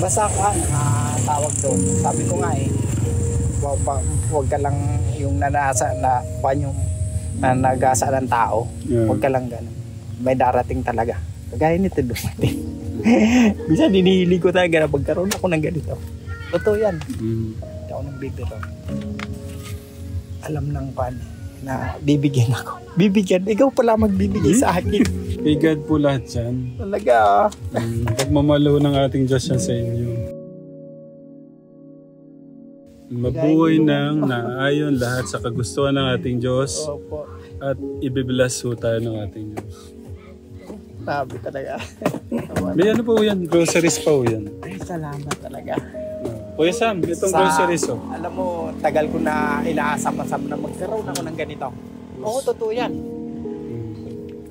Basta ako tawag doon. Sabi ko nga huwag ka lang yung nanasa na yung nagasa ng tao. Huwag ka lang ganun. May darating talaga. Kagaya nito dumating. Bisa dinihili ko talaga na magkaroon ako ng ganito. Totoo yan. Hindi ako nang bibiro. Alam ng pan na bibigyan ako. Bibigyan. Ikaw pala magbibigay sa akin. Kay God po lahat yan. Talaga. Pagmamalo ng ating Diyos yan sa inyo. Mabuhay nang naayon lahat sa kagustuhan ng ating Diyos. Opo. At ibibless po tayo ng ating Diyos. Sabi talaga. May ano po yan? Groceries pa po yan. Ay, salamat talaga. Kuya Sam, itong groceries oh. Alam mo, tagal ko na inaasam-asam na magkaroon ako ng ganito. Oo, totoo yan.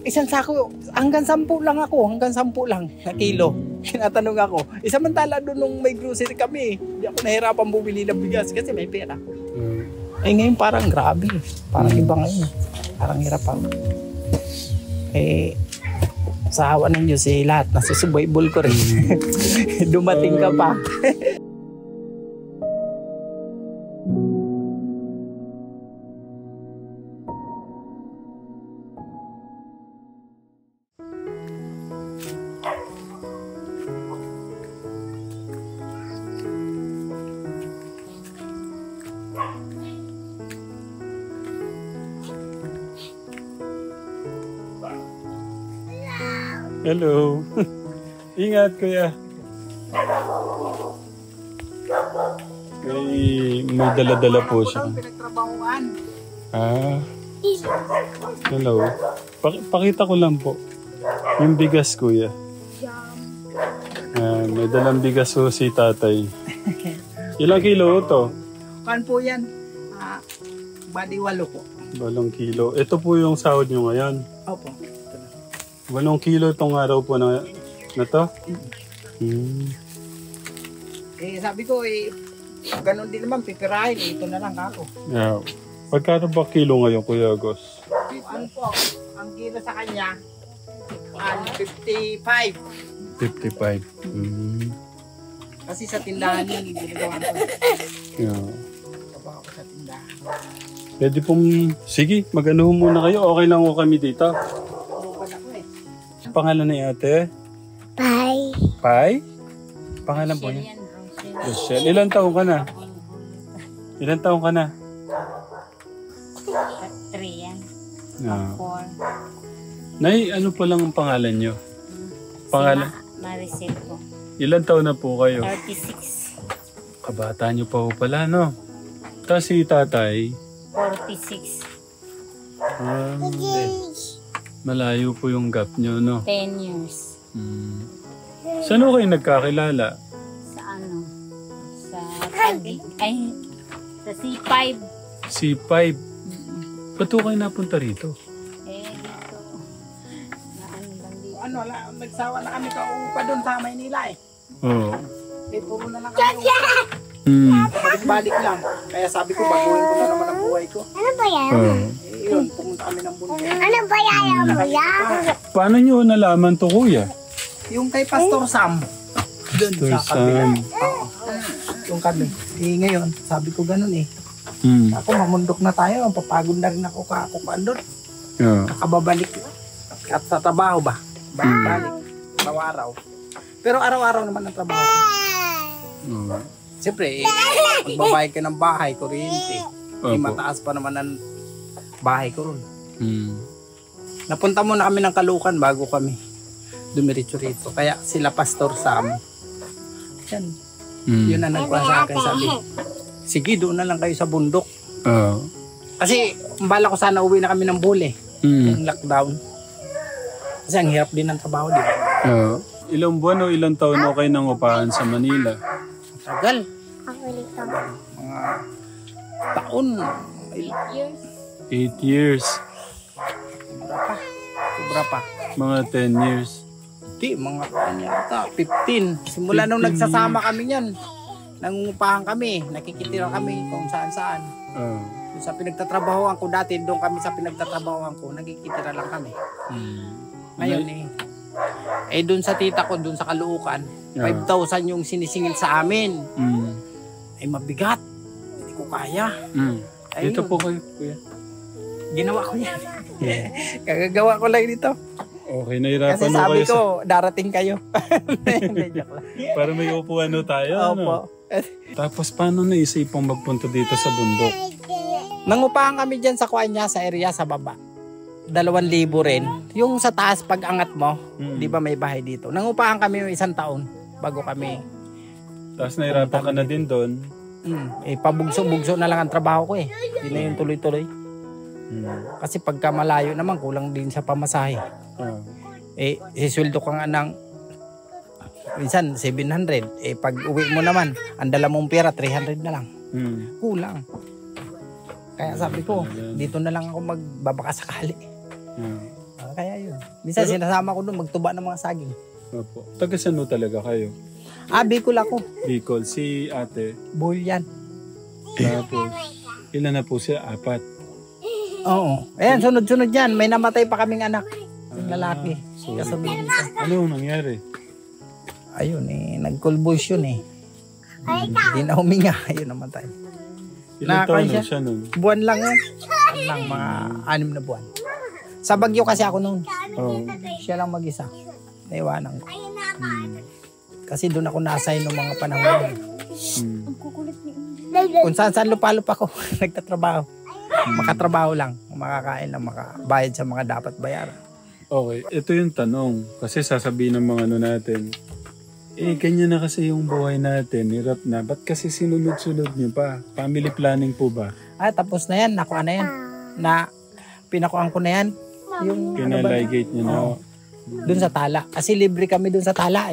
Isang sako, hanggang 10 lang ako, hanggang 10 lang na kilo. Tinatanong ako, samantala doon nung may grocery kami, hindi ako nahirapan bumili ng bigas kasi may pera. Eh ngayon parang grabe, parang iba ngayon. Parang hirap ako. Eh, sa hawa ng Diyos lahat, nasusubaybol ko rin. Dumating ka pa. Hello. Ingat kuya. May dala-dala po siya. Pinagtrabahuan. Hello. Pakita ko lang po. Yung bigas kuya. May dalang bigas po si tatay. Ilang kilo to? Kan po yan? Bali 8 po. 8 kilo. Ito po yung sahod nyo ngayon. Opo. 8 kilo itong araw po na to? Eh sabi ko ganun din naman pipirahin. Ito na lang ako. Yeah. Pagkano ba kilo ngayon Kuya Agos? Ano po? Ang kilo sa kanya 55. 55. Kasi sa tindahan yun, ginagawa ko. Yeah. Trabaho ko sa tindahan. Pwede pong, sige, mag-ano muna kayo. Okay lang ko kami dito. Pangalan ni ate? Pai. Pai? Pangalan po niya? Rochelle. Ilan taong ka na? Ilan taong ka na? 3 yan. Ah. 4. Nay, ano pa lang ang pangalan nyo? Pangalan? Maricel po. Ilan taon na po kayo? 36. Kabata nyo pa po pala, no? Tapos si tatay? 46. Malayo po yung gap nyo, no? 10 years. Saan ho kayo nagkakilala? Sa ano? Sa Taguig. Ay, sa C5. C5. Ba't ho kayo napunta rito? Dito. Na ano lang dito. Nagsawa na kami kaupa doon sa Maynila Oo. Eh, puro na lang kami upa. Balik-balik lang. Kaya sabi ko, baguhin ko na naman ang buhay ko. Ano ba yan? Yun, pumunta kami ng bundok. Ano ba yan mo yan? Paano nyo nalaman to, kuya? Yung kay Pastor Sam. Doon Pastor sa kabila. Sam. Yung kami. Ngayon, sabi ko ganun Ako, mamundok na tayo. Papagod na rin ako doon. Yeah. Nakababalik. At sa trabaho ba? Balik-balik. Araw-araw. Pero araw-araw naman ang trabaho ko. Siyempre, magbabayad ka ng bahay, kuryente. Mataas pa naman ang bahay ko ron. Napunta muna kami ng Caloocan bago kami dumiretso rito. Kaya sila Pastor Sam. Yan. Yun na nagkuha sa akin. Sabi, sige, doon na lang kayo sa bundok. Kasi, bala ko sana uwi na kami ng Bule. Yung lockdown. Kasi ang hirap din ng trabaho din. Ilang buwan o ilang taon na kayo nangupahan sa Manila? Tagal. Ako dito. Mga taon. 8 years. Sobra pa. Mga 10 years. Hindi, mga yata, 15. Simula nung nagsasama kami niyan. Nangungupahan kami. Nakikitira kami kung saan-saan. Sa pinagtatrabahoan ko dati, doon kami sa pinagtatrabahoan ko, nagkikitira lang kami. Ngayon doon sa tita ko, doon sa Caloocan, 5,000 yung sinisingil sa amin. Mm. Ay mabigat. Hindi ko kaya. Mm. Ayun. Dito po kayo, kuya. Ginawa ko yan. Kagagawa ko lang dito. Okay, nahirapan Kasi na sabi kayo ko, darating kayo. Hindi, joke lang. para may upuan no tayo. Opo. Ano? Tapos paano naisipang magpunta dito sa bundok? Nangupahan kami dyan sa kuan niya, sa area sa baba. 2,000 rin. Yung sa taas, pag angat mo, di ba may bahay dito. Nangupahan kami 1 taon bago kami. Tapos nahirapan ka na din doon. Pabugso-bugso na lang ang trabaho ko eh. Hindi na yung tuloy-tuloy. Kasi pagka malayo naman, kulang din sa pamasahe. Sisweldo ka nga ng minsan 700. Pag uwi mo naman, ang dala mong pera, 300 na lang. Kulang. Kaya sabi ko, dito na lang ako magbabaka sakali. Kaya yun. Minsan sinasama ko doon magtuba ng mga saging. Opo. Taga saan mo talaga kayo? Bicol ako. Bicol. Si ate? Bull yan. Tapos, ilan na po siya? 4? Oo. Ayan, sunod-sunod yan. May namatay pa kaming anak. Yung lalaki. Kasunod dito. Ano nangyari? Ayun nag-convulsion Hindi na huminga. Ayun, namatay. Ilan taon na siya nun? Buwan lang yan. Lang, mga 6 na buwan. Sa Bagyo kasi ako noon. Siya lang mag-isa. Naiwanan ko. Kasi doon ako na-assign noong mga panahon. Kung saan lupa-lupa ko, nagtatrabaho. Makatrabaho lang. Makakain lang, makabayad sa mga dapat bayaran. Okay, ito yung tanong. Kasi sasabihin ng mga ano natin, ganyan na kasi yung buhay natin. Hirap na. Ba't kasi sinunod-sunod niyo pa? Family planning po ba? Tapos na yan. Nakuha na yan. Pinakuhaan ko na yan. Yung pinaligate niyo na. Doon sa Tala. Kasi libre kami doon sa Tala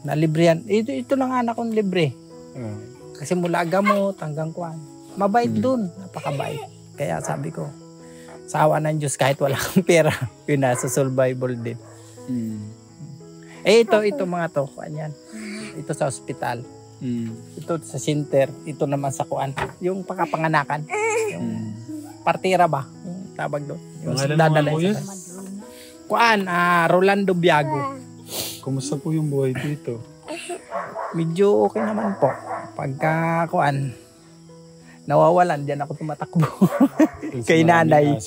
Nalibre yan. Ito lang anak kong libre. Kasi mula gamot hanggang kuwan. Mabait doon. Napakabait. Kaya sabi ko, sa awa ng Diyos kahit wala kang pera, yun nasa survival din. Ito mga to. Kuwan yan. Ito sa ospital. Ito sa center. Ito naman sa kuwan. Yung pangapanganakan. Yung partira ba? Yung tabag doon. Yung dadalhin sa kuwan. Rolando Biago. Kumusta po yung buhay dito? Medyo okay naman po. Pagka kuan, nawawalan, diyan ako tumatakbo. Kay nanay.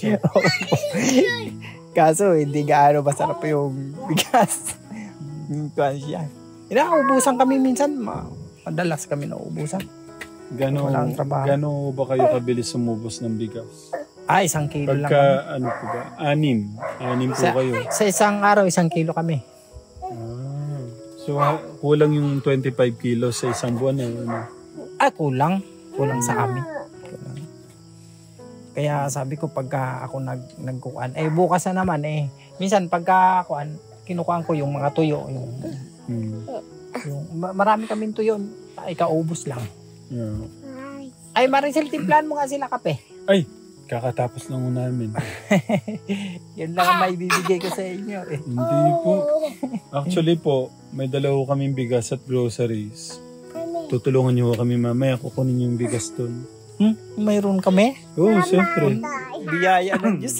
Kaso hindi gaano masarap yung bigas. Kuan siya. Inaubusan kami minsan. Madalas kami naubusan. Gano'n ba kayo kabilis sumubos ng bigas? 1 kilo lang. Pagka ano po ba? 6 po kayo. Sa isang araw, 1 kilo kami. So kulang yung 25 kilos sa isang buwan Kulang. Kulang sa amin. Kulang. Kaya sabi ko pagka ako nagkukuan, bukas na naman minsan pagka kuan, kinukuan ko yung mga tuyo, yung marami kaming tuyo, kaubos lang. Maricel, timplan mo nga sila kape. Kakatapos lang namin. Yun lang ang may bibigay ko sa inyo Hindi po. Actually po, may dalawa kaming bigas at groceries. Tutulungan niyo kami mamaya. Kukunin yung bigas doon. Mayroon kami? Oo, siyempre. Biyaya ng Diyos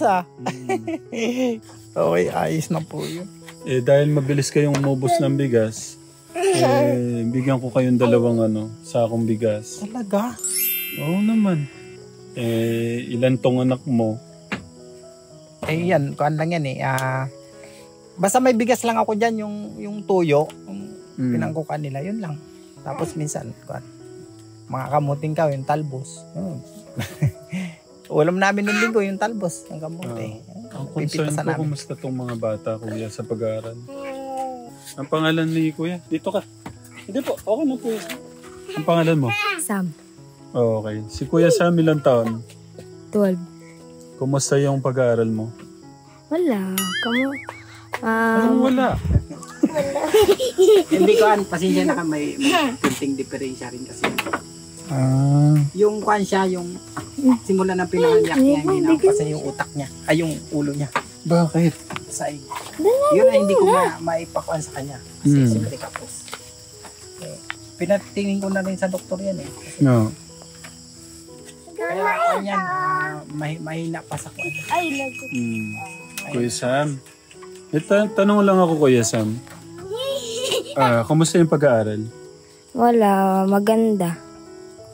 Okay, ayos na po yun. Dahil mabilis kayong umubos ng bigas, bigyan ko kayong 2 sakong bigas. Talaga? Oo naman. Ilan tong anak mo? Yan, kuan lang yan basta may bigas lang ako dyan, yung tuyo, pinangkukan nila, yun lang. Tapos minsan, kuan, mga kamuting ka, yung talbos. Ulam namin ng linggo, yung talbos, ng kamuti. Ang concern ko, kumusta tong mga bata, kuya, sa pag-aaral? Ang pangalan ni kuya? Dito ka. Hindi po, okay na po. Ang pangalan mo? Sam. Okay. Si Kuya Sam, ilang taon? 12. Kumusta yung pag-aaral mo? Wala. Wala? Hindi ko pasensya na ka, may kunting diferensya rin kasi. Yung kuan siya, yung simula ng pinanganak niya, hindi na pa yung utak niya, yung ulo niya. Bakit? Saig. Yun ay hindi ko maipakuan sa kanya. Kasi siyempre kapos. Pinatingin ko na rin sa doktor yan No. Kaya yan, mahina pa sa kuwan. Kuya Sam. Tanong lang ako, Kuya Sam. Kumusta yung pag-aaral? Wala, maganda.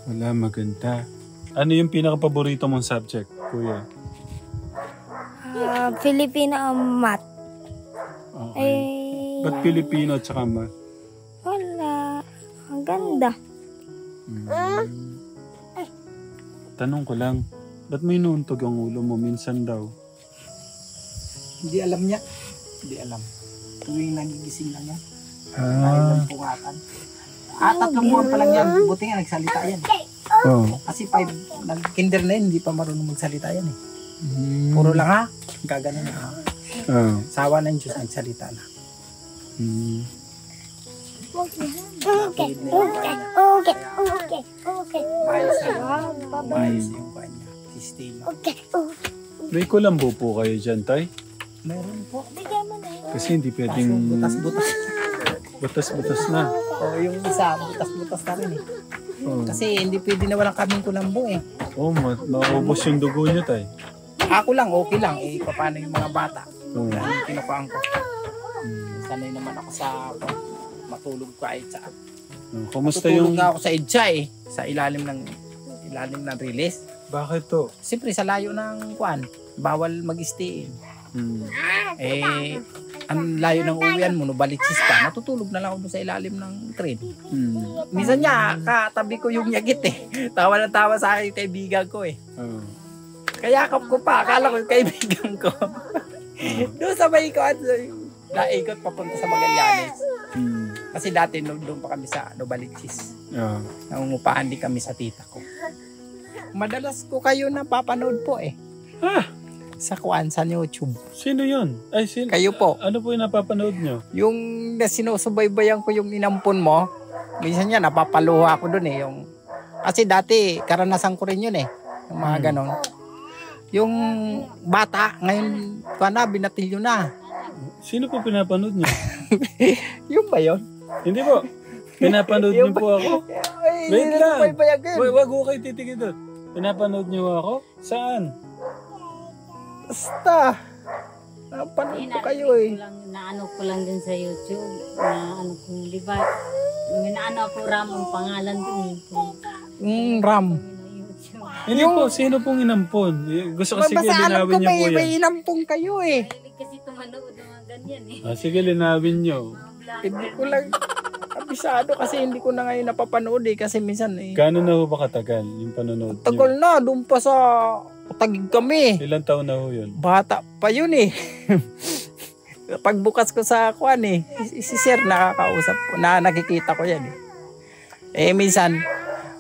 Wala, maganda. Ano yung pinaka-paborito mong subject, kuya? Filipino math. Okay. Eh, Ba't Pilipino at saka math? wala. Ang ganda. Tanong ko lang, ba't may inuuntog ang ulo mo minsan daw? Hindi alam niya. Hindi alam. Tuwing nagigising lang yan. Dahil ng pungatan. 3 buwan pa lang yan. Buti nga nagsalita yan. Oh. Kasi 5, nag-kinder na yun, hindi pa marunong magsalita yan eh. Puro lang ha. Gagano na ha. Oh. Sawa ng Diyos, nagsalita na. Maayos na. Maayos yung kanya. Sistema. May kulambo po kayo dyan, tay? Meron po. Kasi hindi pwedeng Butas-butas. butas-butas na. O yung isa, butas-butas na rin eh. Oh. Kasi hindi pwede na walang kaming kulambo eh. Oh, maubos yung dugo niyo, tay. Ako lang, okay lang. Eh, paano yung mga bata? Oh. Dahil kinukuhaan ko. Sanay naman ako sa matulog ko ay sa Kumusta tutulog yung... nga ako sa EDSA eh. Sa ilalim ng release. Bakit to? Siyempre sa layo ng kuan, bawal mag-stay. Eh, ang layo ng uwian mo, no balitsis pa, natutulog na lang ako doon sa ilalim ng train. Minsan niya, katabi ko yung yagit eh. Tawa na tawa sa akin yung kaibigan ko eh. Kaya yakap ko pa, akala ko yung kaibigan ko. Doon sa may kuan, naikot papunta sa Magallanes. Kasi dati doon pa kami sa Novaliches. Nangungupahan din kami sa tita ko. Madalas ko kayo napapanood po eh. Sa kuan sa YouTube. Sino yun? Ay, sino? Kayo po. Ano po yung napapanood nyo? Yung sinusubaybayan ko yung inampon mo, minsan yan napapaluha ako doon eh. Kasi dati karanasan ko rin yun eh. Yung mga ganon. Yung bata, ngayon binatilyo na. Sino po pinapanood nyo? Yung ba yun? Hindi po. Pinapanood niyo po ako? Ay, Wait lang. sinusubaybayan ko yun. Wag ko kayo titigil doon. Pinapanood niyo ako? Saan? Basta. Napanood ko kayo eh. Naano ko lang din sa YouTube. Na ano kung di ba, naano ako Ram ang pangalan dun. Ram. Hindi po, sino pong inampon? Gusto ko sige, linawin niyo po yan. May inampong kayo eh. Kasi tumanood ng mga ganyan eh. Sige, linawin niyo. Hindi ko lang kabisado kasi hindi ko na ngayon napapanood eh. Kasi minsan eh. Gaano na ho ba katagal yung panonood niyo? Tagal na, doon pa sa Tagig kami. Ilang taon na ho yun? Bata pa yun eh. Pagbukas ko sa kuan eh, si Sir nakakausap ko, nakikita ko yan eh. Eh minsan,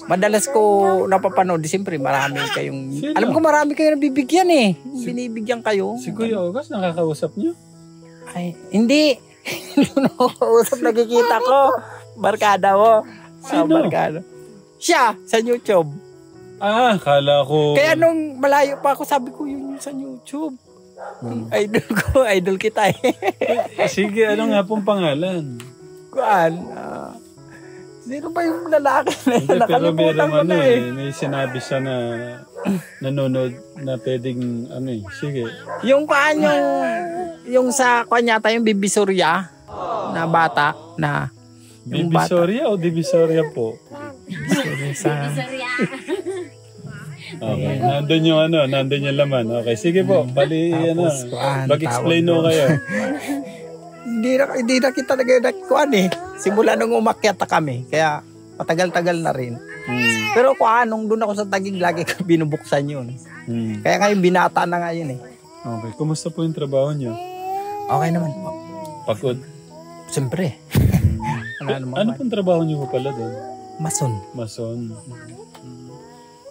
madalas ko napapanood, siyempre marami kayong, Sino? alam ko marami kayong nabibigyan eh. Binibigyan kayo. Si Kuya August, nakakausap niyo? Ay, hindi. Hindi ko nakakausap, nakikita ko. Barkada mo. Sino? Barkada. Siya, sa YouTube. Kala ko... Kaya nung malayo pa ako, sabi ko yun yung sa YouTube. Idol ko, idol kita eh. Sige, ano nga pong pangalan? Kuan, sino ba yung lalaki na Hindi, yan? pero Nakalimutan ko na eh. may sinabi siya na nanonood na pwedeng ano eh. Sige. Yung kuan, yung sa kuan yata, yung Bibisoria na bata na... yung bata. Bibisoria o Divisoria po? Sa... Okay, nandun yung laman. Okay, sige po, bali Tapos, mag-explain no kayo. Hindi na kita nagkuhan eh. Simula nung umakyat na kami, kaya matagal-tagal na rin. Pero kuan, nung doon ako sa Taguig, lagi ko binubuksan yun. Kaya ngayon binata na nga yun eh. Okay, kumusta po yung trabaho niyo? Okay naman po. Pagod? Siyempre. Ano pong trabaho niyo po pala doon? Mason. Mason.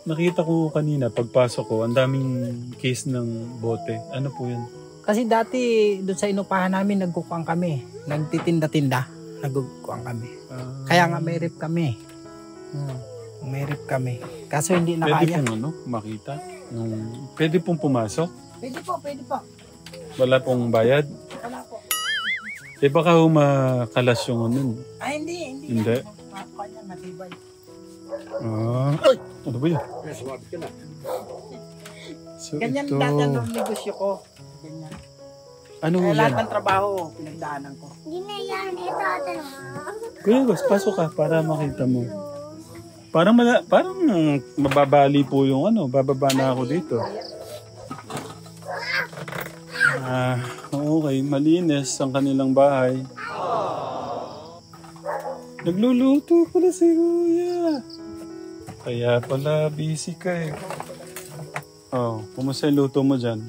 Nakita ko kanina, pagpasok ko, ang daming case ng bote. Ano po yun? Kasi dati doon sa inupahan namin, nagkukuang kami. Nagtitinda-tinda. Nagkukuang kami. Kaya nga may rip kami. May rip kami. Kaso hindi na Pwede kaya. pong makita? Pwede pong pumasok? Pwede po. Wala pong bayad? Wala po. Baka makalas yung ano. Ay, hindi. Hindi? Kanya, matibay. Ano ba yun? So, Ganyan ito... dati ang negosyo ko. Ganyan. Ano Kaya lahat yan? ng trabaho, pinagdaanan ko. Kuya Gus, pasok ka para makita mo. Parang mababali po yung ano, bababa na ako dito. Okay, malinis ang kanilang bahay. Nagluluto pala si Kuya. Kaya pala busy ka eh. Oh, kumusta yung luto mo dyan?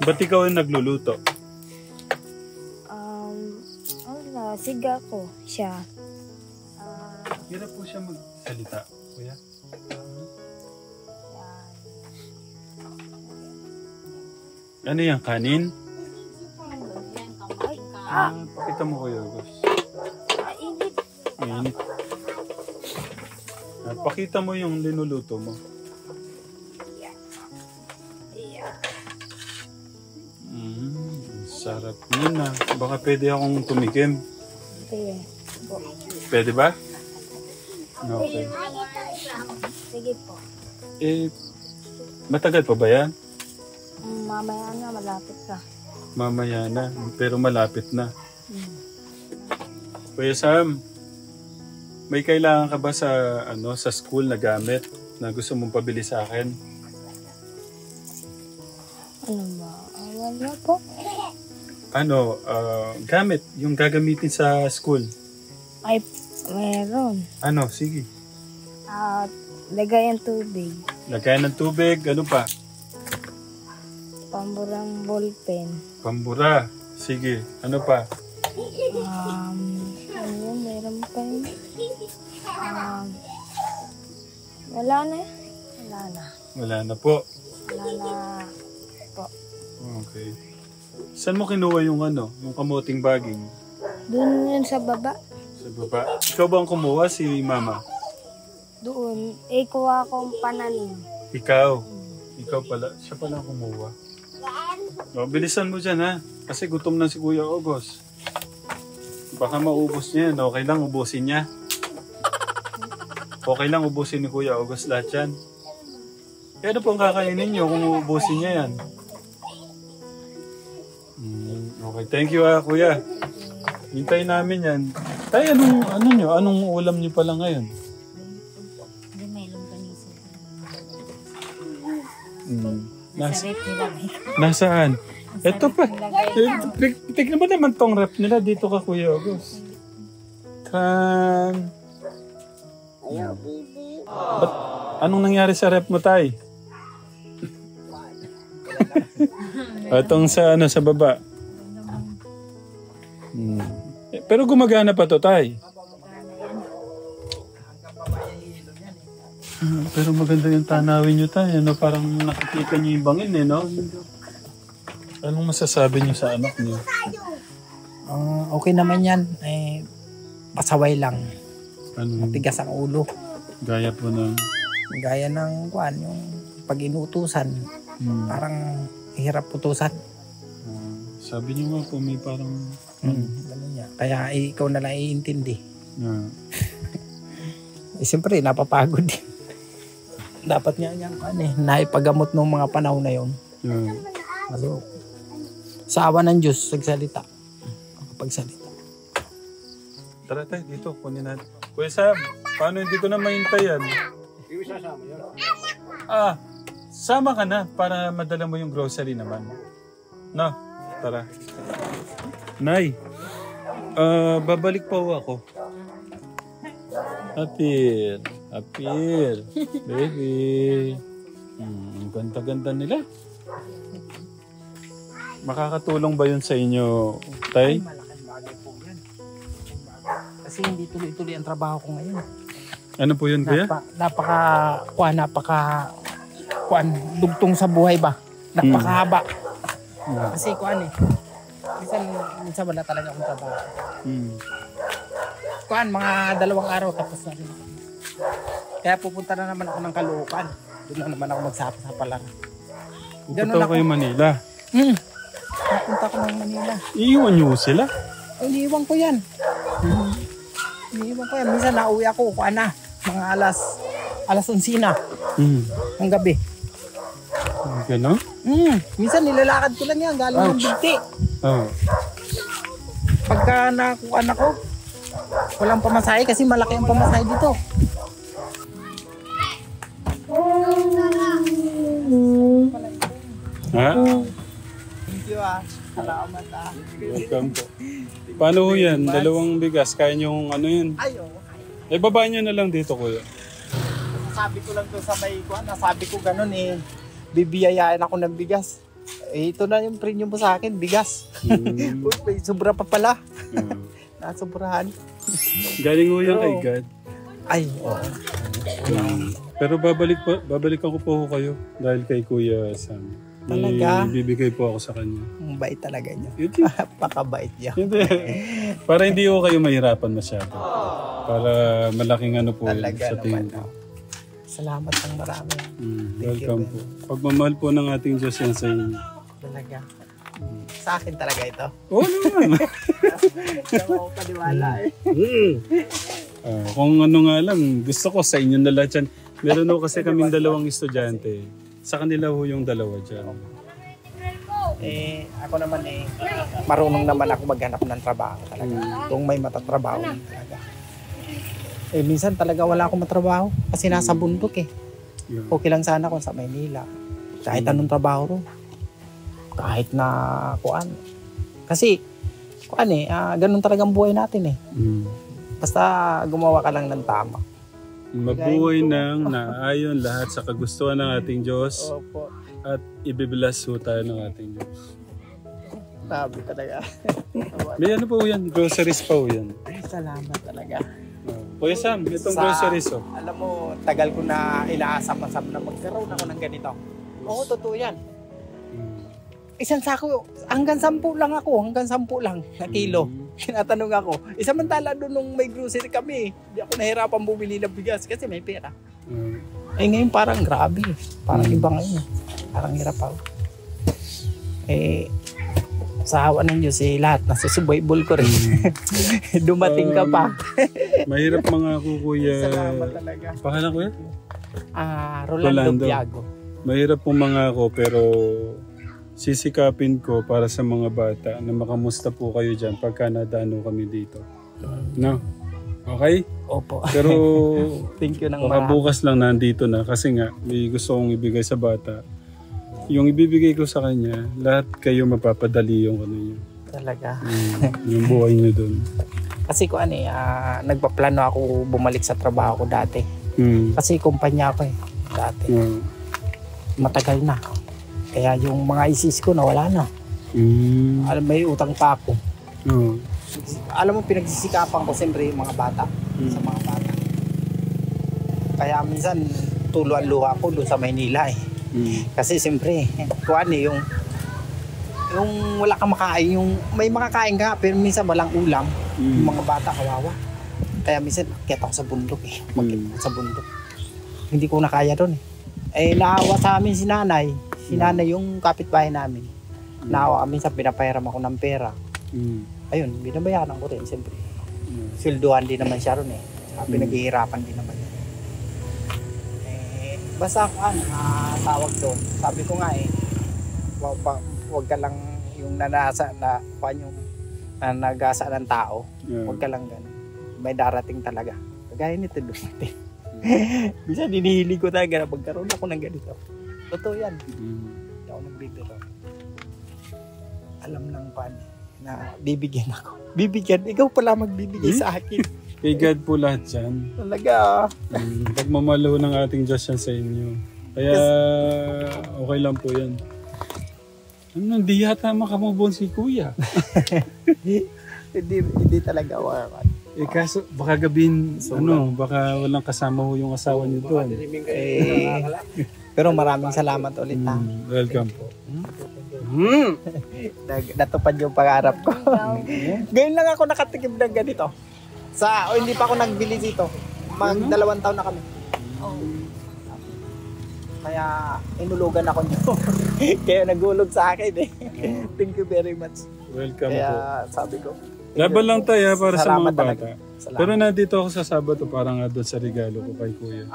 Ba't ikaw yung nagluluto? Wala, siga ko siya. Hirap po siya magsalita, Kuya. Ano yan, kanin? Pakita mo, Kuya Gus. Mainit. Mainit. Pakita mo yung linuluto mo. Sarap yun ah. Baka pwede akong tumikim. Sige. Pwede ba? Okay. Sige po. Matagal pa ba yan? Mamaya na, malapit ka. Mamaya na, pero malapit na. Kuya Sam, may kailangan ka ba sa school na gamit na gusto mong pabili sa akin? Ano ba? Wala po. Gamit, yung gagamitin sa school. Ay, meron. Ano, sige. Lagay ang tubig. Lagayan ng tubig, ano pa? Pamburang ballpen. Pambura, sige. Ano pa? Ano yun? Meron pa yun. Wala na eh. Wala na. Wala na po. Wala na po. Okay. Saan mo kinuha yung yung kamuting baging? Doon yun sa baba. Sa baba. Ikaw ba ang kumuha, si Mama? Doon. Kuha akong pananim. Ikaw. Ikaw pala. Siya pala ang kumuha. O, bilisan mo dyan ha. Kasi gutom na si Kuya August. Baka maubos niya yan. Okay lang ubusin niya. Okay lang ubusin ni Kuya August lahat yan. Ano pong kakainin niyo kung ubusin niya yan? Okay, thank you Kuya. Hintayin namin yan. Tay, anong ulam niyo pala ngayon? Hindi, may longganisa. Nasa, Sarap nilagay. nasaan? Ito pa. Tignan mo naman tong rep nila dito ka, Kuya August. Ba't, anong nangyari sa rep mo, Tay? Itong sa baba. Pero gumagana pa to, Tay. Pero maganda yung tanawin nyo, Tay. Parang nakikita nyo yung bangin, no? Anong masasabi nyo sa anak nyo? Okay naman yan. Pasaway lang. Matigas ang ulo. Gaya po ng... Gaya ng yung pag inutusan. Parang hirap putusan. Sabi nyo nga po, may parang... Ganun niya. Kaya ikaw na lang iintindi. Siyempre, napapagod din. Dapat nga niyang naipagamot ng mga panahon na yun. So, sa awa ng Diyos, nagsalita. Kapagsalita. Tara tayo, dito. Kunin natin. Kuya Sam, paano hindi ko na mahintayan? Hindi ko sasama yun. Sama ka na para madala mo yung grocery naman. No? Tara. Nay, babalik pa ako. Appear. Baby. Ang ganda-ganda nila. Makakatulong ba yun sa inyo, Tay? Malaking bagay po yan. Kasi hindi tuloy-tuloy ang trabaho ko ngayon. Ano po yun, Kuya? Dugtong sa buhay ba? Napakahaba. Kasi minsan wala talaga akong trabaho. Mga 2 araw tapos na rin. Kaya pupunta na naman ako ng Caloocan. Doon na naman ako magsapa-sapa lang. Pupunta ko yung Manila. Pupunta ko ng Manila. Iiwan niyo sila? Iniiwan ko yan. Minsan nauwi ako, mga alas 11 na. Ang gabi. Gano'n? Minsan nilalakad ko lang yan, galing ng Binti. Oo. Pagka nakuhaan ako, walang pamasahe kasi malaki ang pamasahe dito. Ha? Thank you Salamat Welcome po. Paano ho yan? Dalawang bigas. Kaya niyong ano yun? Ayo. Eh, baba niyo na lang dito, kuya. Sabi ko lang doon sa may kuhan, nasabi ko ganun bibiyayain ako ng bigas. Ito na yung premium mo sa akin, bigas. Uy, may sobra pa pala. Nasobrahan. Galing ho yan kay God. Ay, oo. Pero babalikan ko po ho kayo dahil kay Kuya Sam. Talaga? Bibigay po ako sa kanya. Ang bait talaga niya. Hindi. Pakabait niya. Hindi. Para hindi ho kayo mahirapan masyado. Para malaking ano po Talaga sa tingin naman. ko. Salamat ng marami. Welcome po. Pagmamahal po ng ating Diyos yan sa inyo. Talaga. Sa akin talaga ito. Oo naman. Hindi ako paniwala Kung ano nga lang, gusto ko sa inyo na lahat yan. Meron ho kasi kaming dalawang estudyante. Sa kanila ho yung dalawa dyan. Ako naman marunong naman ako maghanap ng trabaho talaga. Kung may matatrabaho talaga. Minsan talaga wala akong matrabaho kasi nasa bundok Yeah. Okay lang sana kung sa Maynila. Kahit anong trabaho ro. Kahit na kuan. Kasi kuan ganun talagang buhay natin Basta gumawa ka lang ng tama. Mabuhay nang naayon lahat sa kagustuhan ng ating Diyos. Opo. At ibibilas ho tayo ng ating Diyos. Sabi talaga. May ano po yan? Groceries pa ho yan. Salamat talaga. Kuya Sam, itong groceries ho. Alam mo, tagal ko na inaasam-asam na magkaroon ako ng ganito. Oo, totoo yan. Isang sako, hanggang 10 lang ako, hanggang 10 lang na kilo. Tinatanong ako, samantala doon nung may grocery kami, hindi ako nahirapan bumili ng bigas kasi may pera. Ngayon parang grabe, parang iba ngayon. Parang hirap ako. Sa awa ng Diyos, lahat nasa survival ko rin. Dumating ka pa. Mahirap mga kuya. Salamat talaga. Pangalan ko yan? Rolando Biago. Mahirap pong mga ako pero sisikapin ko para sa mga bata na makamusta po kayo dyan pagka nadano kami dito. No? Okay? Opo. Pero thank you ng baka bukas lang nandito na kasi nga may gusto kong ibigay sa bata. Yung ibibigay ko sa kanya, lahat kayo mapapadali yung ano yun. Talaga. Yung buhay niyo doon. Kasi ko nagpaplano ako bumalik sa trabaho ko dati. Kasi kumpanya ko dati. Matagal na. Kaya yung mga isis ko nawala na. Alam, may utang pa ako. Alam mo, pinagsisikapan ko siyempre yung mga bata. Sa mga bata. Kaya minsan tuluan luha ko doon sa Maynila Kasi siyempre, yung wala kang makain, yung may makakain ka pero minsan walang ulam, yung mga bata kawawa. Kaya minsan akit ako sa bundok sa bundok. Hindi ko na kaya doon naawa sa amin si nanay yung kapitbahay namin. Naawa kami sa pinapahiram ako ng pera. Ayun, binabayaran ko rin siyempre. Silduhan din naman siya ron pinaghihirapan din naman. Basta ako tawag doon. Sabi ko nga wag ka lang yung nanasa na yung nagasa ng tao. Wag ka lang ganun. May darating talaga. Kagaya nito dumating. Bisa dinihilig ko talaga na magkaroon ako ng ganito. Totoo yan. Hindi ako nagbibiro. Alam ng pan na bibigyan ako. Bibigyan. Ikaw pala magbibigay sa akin. Kay God po lahat yan. Talaga. Pagmamalo ng ating Diyos yan sa inyo. Kaya okay lang po yan. Hindi yata makamubon si Kuya. hindi talaga ako. Kaso baka gabihin, baka walang kasama ho yung asawa niyo doon. Pero maraming salamat ulit Welcome po. Natupad yung pangarap ko. Ngayon lang ako nakatikim ng ganito. Hindi pa ako nagbili dito. Mag 2 taon na kami. Kaya inulugan ako nito. Kaya nagulog sa akin Thank you very much. Welcome Kaya po. sabi ko. Laban lang tayo para sa mga bata. Salamat. Pero nandito ako sa Sabado para nga doon sa regalo ko kay Kuya.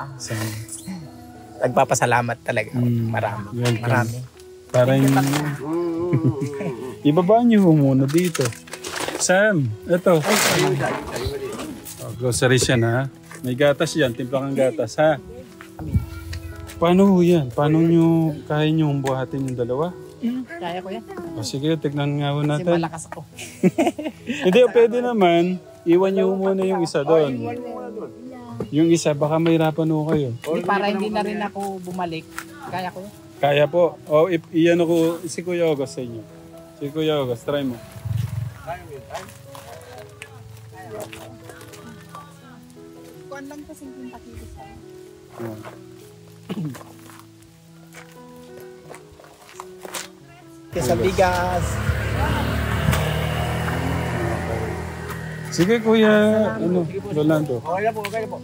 nagpapasalamat talaga. Marami. Welcome. Marami. Parang ibaba niyo muna dito. Sam, ito. Oh, groceries yan ha. May gatas yan, timpla kang gatas ha. Paano ho yan? Paano nyo kaya nyo buhatin yung dalawa? Kaya ko yan. O sige, tignan nga ho Kasi natin. malakas ako. Hindi, pwede naman. Iwan nyo muna yung isa doon. Yung isa, baka mahirapan ho kayo. Hindi, para hindi na rin ako bumalik. Kaya ko yan. Kaya po. O, iyan ako si Kuya August sa inyo. Si Kuya August, try mo. Kuan lang po 50 kilos. Ayan. Kesa bigas. Sige Kuya, ano, Rolando. Okay na po, okay na po.